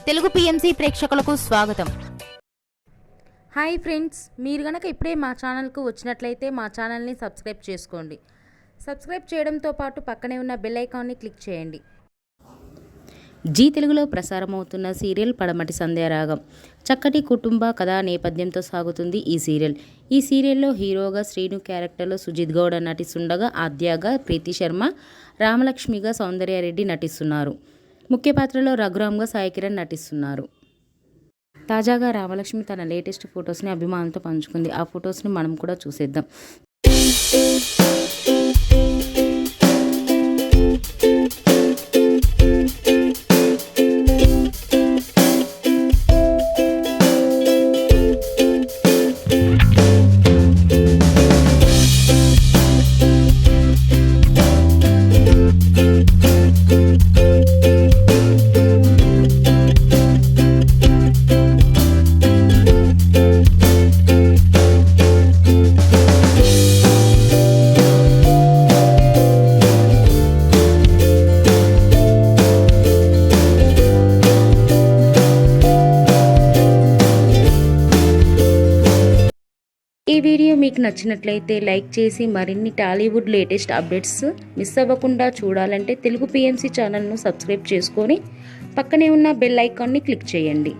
Telugu PMC ప్రేక్షకులకు స్వాగతం. Hi friends, మీరు గనక ఇప్పుడే మా ఛానల్కు వచ్చినట్లయితే మా ఛానల్ని సబ్స్క్రైబ్ చేసుకోండి. సబ్స్క్రైబ్ చేయడంతో పాటు పక్కనే ఉన్న బెల్ ఐకాన్ని క్లిక్ చేయండి. జీ తెలుగులో ప్రసారమవుతున్న సీరియల్ పడమటి సంధ్యారాగం. చక్కటి కుటుంబ కథా నేపథ్యంతో సాగుతుంది ఈ సీరియల్. ఈ సీరియల్లో హీరోగా శ్రీను క్యారెక్టర్లో సుజిత్ గౌడ నటిస్తుండగా ఆద్యాగా ప్రీతి శర్మ, రామలక్ష్మిగా సౌందర్యారెడ్డి నటిస్తున్నారు. ముఖ్య పాత్రలో రఘురామ్గా సాయి కిరణ్ నటిస్తున్నారు. తాజాగా రామలక్ష్మి తన లేటెస్ట్ ఫొటోస్ని అభిమానులతో పంచుకుంది. ఆ ఫొటోస్ని మనం కూడా చూసేద్దాం. ఈ వీడియో మీకు నచ్చినట్లయితే లైక్ చేసి మరిన్ని టాలీవుడ్ లేటెస్ట్ అప్డేట్స్ మిస్ అవ్వకుండా చూడాలంటే తెలుగు పిఎంసి ఛానల్ను సబ్స్క్రైబ్ చేసుకొని పక్కనే ఉన్న బెల్ ఐకాన్ని క్లిక్ చేయండి.